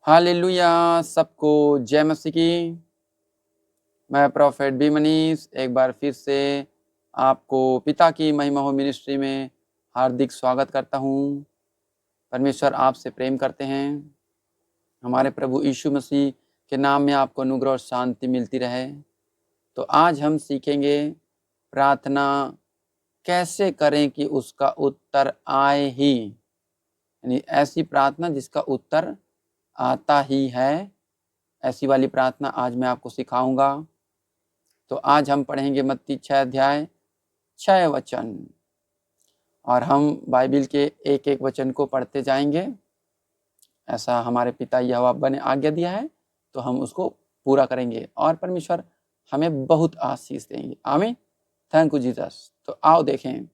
Hallelujah. सबको जय मसीह की। मैं प्रोफेट बी मनीष एक बार फिर से आपको पिता की महिमा हो मिनिस्ट्री में हार्दिक स्वागत करता हूँ। परमेश्वर आपसे प्रेम करते हैं। हमारे प्रभु यीशु मसीह के नाम में आपको अनुग्रह और शांति मिलती रहे। तो आज हम सीखेंगे प्रार्थना कैसे करें कि उसका उत्तर आए ही, यानी ऐसी प्रार्थना जिसका उत्तर आता ही है। ऐसी वाली प्रार्थना आज मैं आपको सिखाऊंगा। तो आज हम पढ़ेंगे मत्ती 6 अध्याय 6 वचन, और हम बाइबिल के एक एक वचन को पढ़ते जाएंगे। ऐसा हमारे पिता यहोवा ने आज्ञा दिया है, तो हम उसको पूरा करेंगे और परमेश्वर हमें बहुत आशीष देंगे। आमीन। Thank you Jesus. तो आओ देखें।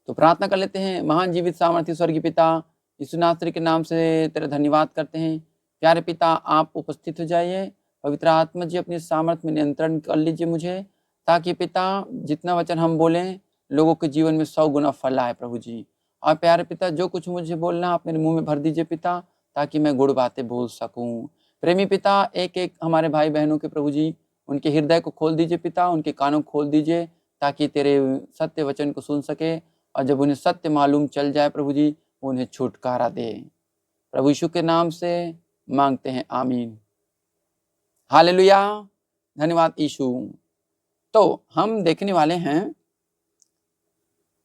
तो प्रार्थना कर लेते हैं। महान जीवित सामर्थ्य स्वर्गीय पिता, यीशु नासरी के नाम से तेरा धन्यवाद करते हैं। प्यारे पिता, आप उपस्थित हो जाइए। पवित्र आत्मा जी अपनी सामर्थ्य में नियंत्रण कर लीजिए मुझे, ताकि पिता जितना वचन हम बोलें लोगों के जीवन में 100 गुना फल आए प्रभु जी। और प्यारे पिता, जो कुछ मुझे बोलना आप मेरे मुंह में भर दीजिए पिता, ताकि मैं गुड़ बातें बोल सकूं। प्रेमी पिता, एक एक हमारे भाई बहनों के प्रभु जी, उनके हृदय को खोल दीजिए पिता, उनके कानों को खोल दीजिए, ताकि तेरे सत्य वचन को सुन सके। और जब उन्हें सत्य मालूम चल जाए प्रभु जी, उन्हें छुटकारा दे। प्रभु यीशु के नाम से मांगते हैं, आमीन। हालेलुया। धन्यवाद यीशु। तो हम देखने वाले हैं,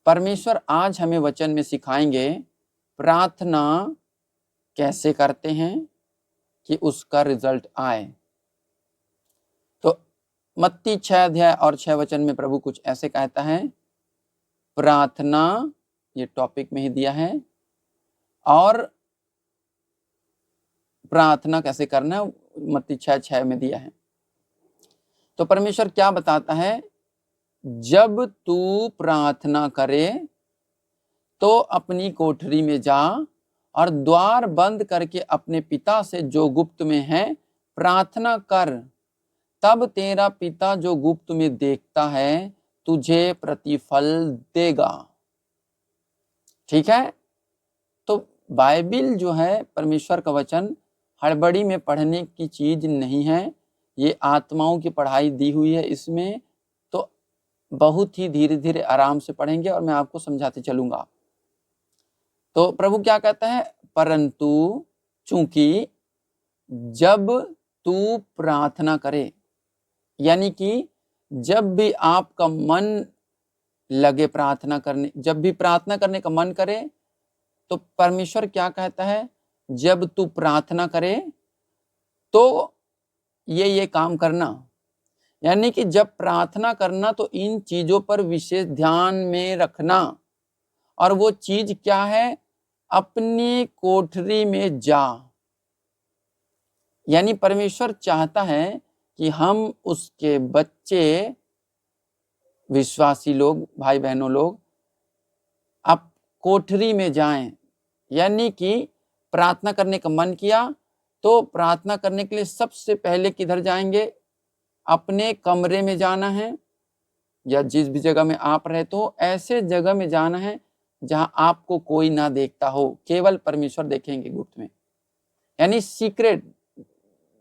परमेश्वर आज हमें वचन में सिखाएंगे प्रार्थना कैसे करते हैं कि उसका रिजल्ट आए। तो मत्ती 6 अध्याय और 6 वचन में प्रभु कुछ ऐसे कहता है। प्रार्थना ये टॉपिक में ही दिया है, और प्रार्थना कैसे करना मत्ती 6:6 में दिया है। तो परमेश्वर क्या बताता है, जब तू प्रार्थना करे तो अपनी कोठरी में जा और द्वार बंद करके अपने पिता से जो गुप्त में है प्रार्थना कर, तब तेरा पिता जो गुप्त में देखता है तुझे प्रतिफल देगा। ठीक है। तो बाइबिल जो है, परमेश्वर का वचन, हड़बड़ी में पढ़ने की चीज नहीं है। ये आत्माओं की पढ़ाई दी हुई है इसमें। तो बहुत ही धीरे धीरे आराम से पढ़ेंगे और मैं आपको समझाते चलूंगा। तो प्रभु क्या कहता है, परंतु चूंकि जब तू प्रार्थना करे, यानी कि जब भी आपका मन लगे प्रार्थना करने, जब भी प्रार्थना करने का मन करे, तो परमेश्वर क्या कहता है, जब तू प्रार्थना करे तो ये काम करना। यानी कि जब प्रार्थना करना तो इन चीजों पर विशेष ध्यान में रखना। और वो चीज क्या है, अपनी कोठरी में जा। यानी परमेश्वर चाहता है कि हम उसके बच्चे, विश्वासी लोग, भाई बहनों लोग, अब कोठरी में जाएं। यानी कि प्रार्थना करने का मन किया तो प्रार्थना करने के लिए सबसे पहले किधर जाएंगे, अपने कमरे में जाना है, या जिस भी जगह में आप रहते हो ऐसे जगह में जाना है जहां आपको कोई ना देखता हो, केवल परमेश्वर देखेंगे गुप्त में। यानी सीक्रेट,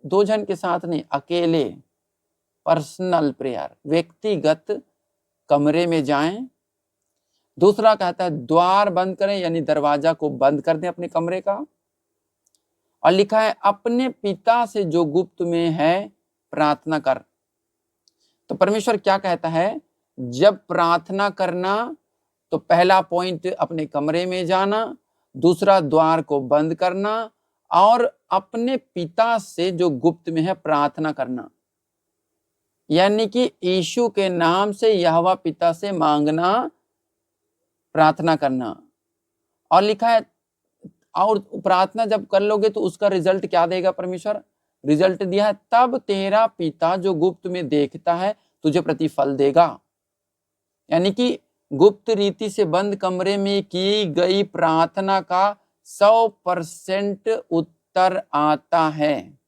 2 जन के साथ नहीं, अकेले पर्सनल प्रेयर, व्यक्तिगत कमरे में जाएं। दूसरा कहता है द्वार बंद करें, यानी दरवाजा को बंद कर दें अपने कमरे का। और लिखा है अपने पिता से जो गुप्त में है प्रार्थना कर। तो परमेश्वर क्या कहता है, जब प्रार्थना करना तो पहला पॉइंट अपने कमरे में जाना, दूसरा द्वार को बंद करना, और अपने पिता से जो गुप्त में है प्रार्थना करना। यानी कि यीशु के नाम से यहोवा पिता से मांगना, प्रार्थना करना। और लिखा है, और प्रार्थना जब कर लोगे तो उसका रिजल्ट क्या देगा परमेश्वर, रिजल्ट दिया है, तब तेरा पिता जो गुप्त में देखता है तुझे प्रतिफल देगा। यानी कि गुप्त रीति से बंद कमरे में की गई प्रार्थना का 100% उत्तर आता है,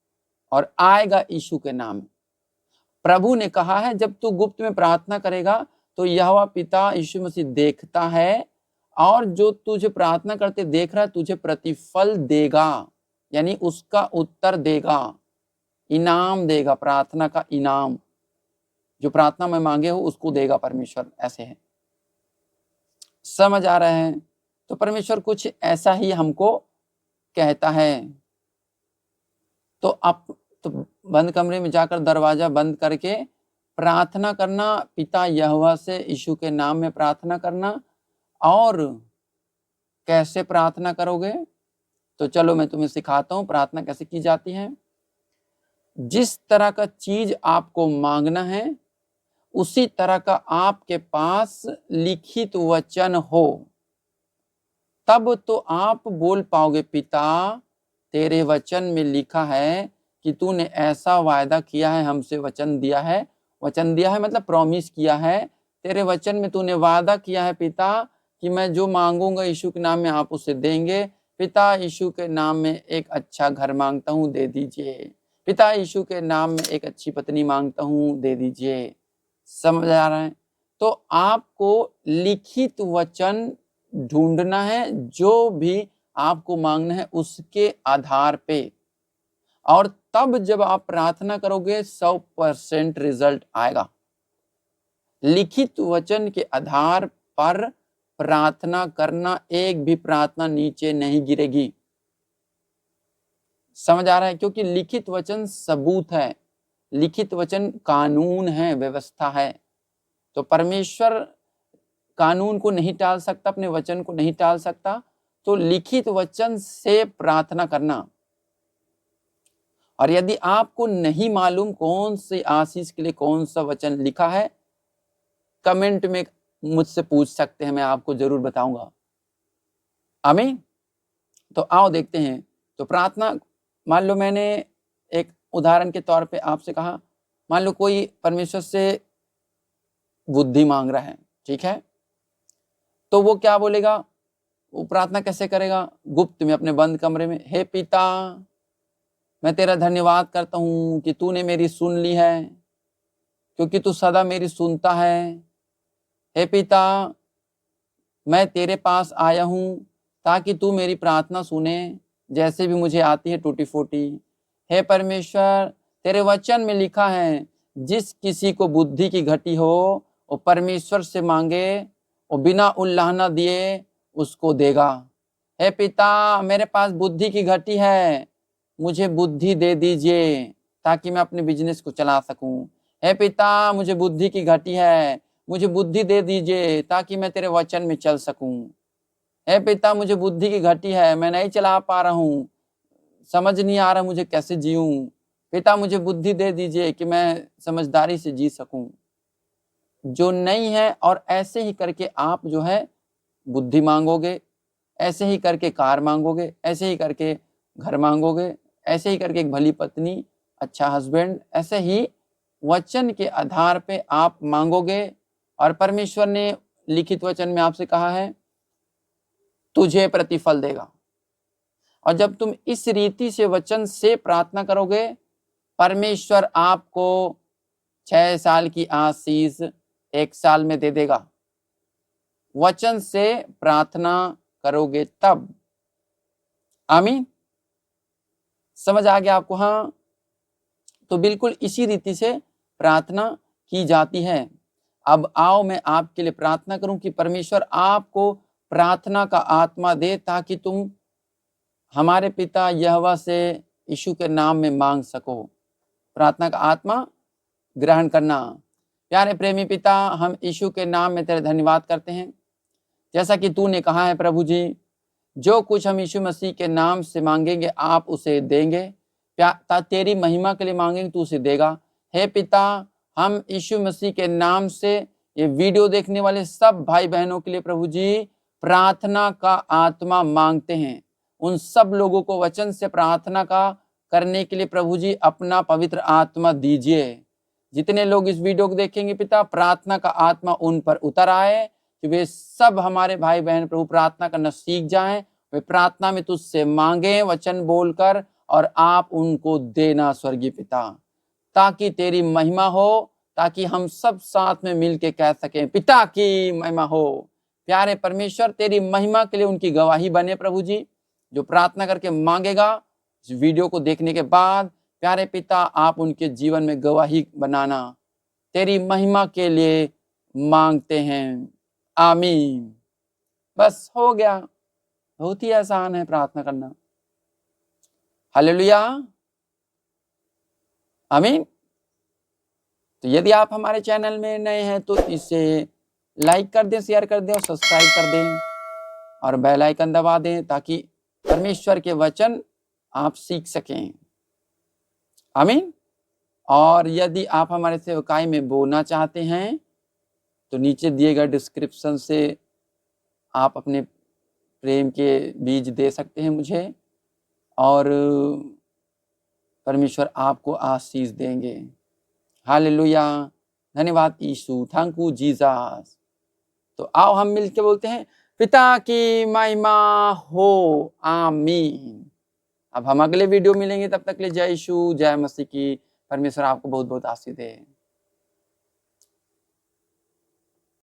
और आएगा यीशु के नाम। प्रभु ने कहा है, जब तू गुप्त में प्रार्थना करेगा तो यहोवा पिता यीशु मसीह देखता है, और जो तुझे प्रार्थना करते देख रहा है तुझे प्रतिफल देगा। यानी उसका उत्तर देगा, इनाम देगा, प्रार्थना का इनाम, जो प्रार्थना में मांगे हो उसको देगा परमेश्वर, ऐसे है। समझ आ रहे हैं? तो परमेश्वर कुछ ऐसा ही हमको कहता है। तो आप तो बंद कमरे में जाकर दरवाजा बंद करके प्रार्थना करना, पिता यहोवा से यीशु के नाम में प्रार्थना करना। और कैसे प्रार्थना करोगे? तो चलो मैं तुम्हें सिखाता हूं प्रार्थना कैसे की जाती है। जिस तरह का चीज आपको मांगना है उसी तरह का आपके पास लिखित वचन हो, तब तो आप बोल पाओगे, पिता तेरे वचन में लिखा है कि तूने ऐसा वायदा किया है, हमसे वचन दिया है। वचन दिया है मतलब प्रॉमिस किया है। तेरे वचन में तूने वादा किया है पिता कि मैं जो मांगूंगा यीशु के नाम में आप उसे देंगे। पिता यीशु के नाम में एक अच्छा घर मांगता हूँ, दे दीजिए। पिता यीशु के नाम में एक अच्छी पत्नी मांगता हूँ, दे दीजिए। समझ आ रहा है? तो आपको लिखित वचन ढूंढना है, जो भी आपको मांगना है उसके आधार पे। और तब जब आप प्रार्थना करोगे 100% रिजल्ट आएगा। लिखित वचन के आधार पर प्रार्थना करना, एक भी प्रार्थना नीचे नहीं गिरेगी। समझ आ रहा है? क्योंकि लिखित वचन सबूत है, लिखित वचन कानून है, व्यवस्था है। तो परमेश्वर कानून को नहीं टाल सकता, अपने वचन को नहीं टाल सकता। तो लिखित वचन से प्रार्थना करना। और यदि आपको नहीं मालूम कौन सी आशीष के लिए कौन सा वचन लिखा है, कमेंट में मुझसे पूछ सकते हैं, मैं आपको जरूर बताऊंगा। आमीन। तो आओ देखते हैं। तो प्रार्थना, मान लो मैंने एक उदाहरण के तौर पे आपसे कहा, मान लो कोई परमेश्वर से बुद्धि मांग रहा है, ठीक है? तो वो क्या बोलेगा? वो प्रार्थना कैसे करेगा? गुप्त में, अपने बंद कमरे में, हे पिता मैं तेरा धन्यवाद करता हूं कि तूने मेरी सुन ली है, क्योंकि तू सदा मेरी सुनता है। हे पिता मैं तेरे पास आया हूं ताकि तू मेरी प्रार्थना सुने, जैसे भी मुझे आती है टूटी फूटी। हे परमेश्वर तेरे वचन में लिखा है, जिस किसी को बुद्धि की घटी हो वो परमेश्वर से मांगे, वो बिना उल्लाहना दिए उसको देगा। हे पिता मेरे पास बुद्धि की घटी है, मुझे बुद्धि दे दीजिए ताकि मैं अपने बिजनेस को चला सकूं। हे पिता मुझे बुद्धि की घटी है, मुझे बुद्धि दे दीजिए ताकि मैं तेरे वचन में चल सकूं। हे पिता मुझे बुद्धि की घटी है, मैं नहीं चला पा रहा हूँ, समझ नहीं आ रहा मुझे कैसे जीऊं। पिता मुझे बुद्धि दे दीजिए कि मैं समझदारी से जी सकूं। जो नहीं है, और ऐसे ही करके आप जो है बुद्धि मांगोगे, ऐसे ही करके कार मांगोगे, ऐसे ही करके घर मांगोगे, ऐसे ही करके एक भली पत्नी, अच्छा हस्बैंड, ऐसे ही वचन के आधार पे आप मांगोगे। और परमेश्वर ने लिखित वचन में आपसे कहा है तुझे प्रतिफल देगा। और जब तुम इस रीति से वचन से प्रार्थना करोगे, परमेश्वर आपको 6 साल की आशीष 1 साल में दे देगा। वचन से प्रार्थना करोगे तब। आमीन। समझ आ गया आपको? हाँ, तो बिल्कुल इसी रीति से प्रार्थना की जाती है। अब आओ मैं आपके लिए प्रार्थना करूं कि परमेश्वर आपको प्रार्थना का आत्मा दे, ताकि तुम हमारे पिता यहोवा से यीशु के नाम में मांग सको। प्रार्थना का आत्मा ग्रहण करना। प्यारे प्रेमी पिता, हम यीशु के नाम में तेरे धन्यवाद करते हैं। जैसा कि तूने कहा है प्रभु जी, जो कुछ हम यीशु मसीह के नाम से मांगेंगे आप उसे देंगे। तेरी महिमा के लिए मांगेंगे तो उसे देगा। हे पिता, हम यीशु मसीह के नाम से ये वीडियो देखने वाले सब भाई बहनों के लिए प्रभु जी प्रार्थना का आत्मा मांगते हैं। उन सब लोगों को वचन से प्रार्थना का करने के लिए प्रभु जी अपना पवित्र आत्मा दीजिए। जितने लोग इस वीडियो को देखेंगे पिता, प्रार्थना का आत्मा उन पर उतर आए कि वे सब हमारे भाई बहन प्रभु प्रार्थना करना सीख जाएं। वे प्रार्थना में तुझसे मांगे वचन बोलकर, और आप उनको देना स्वर्गीय पिता, ताकि तेरी महिमा हो, ताकि हम सब साथ में मिलके कह सकें पिता की महिमा हो। प्यारे परमेश्वर, तेरी महिमा के लिए उनकी गवाही बने प्रभु जी। जो प्रार्थना करके मांगेगा इस वीडियो को देखने के बाद प्यारे पिता आप उनके जीवन में गवाही बनाना तेरी महिमा के लिए मांगते हैं, आमीन। बस हो गया, बहुत ही आसान है प्रार्थना करना। हालेलुया, आमीन। तो यदि आप हमारे चैनल में नए हैं तो इसे लाइक कर दें, शेयर कर दें और सब्सक्राइब कर दें और बेल आइकन दबा दें ताकि परमेश्वर के वचन आप सीख सकें, आमीन। और यदि आप हमारे सेवकाई में बोलना चाहते हैं तो नीचे दिए गए डिस्क्रिप्शन से आप अपने प्रेम के बीज दे सकते हैं मुझे और परमेश्वर आपको आशीष देंगे। हालेलुया, धन्यवाद यीशु, थैंक यू जीसस। तो आओ हम मिलके बोलते हैं, पिता की महिमा हो, आमीन। अब हम अगले वीडियो मिलेंगे, तब तक के लिए जय यीशु, जय मसीह की। परमेश्वर आपको बहुत बहुत आशीष दे।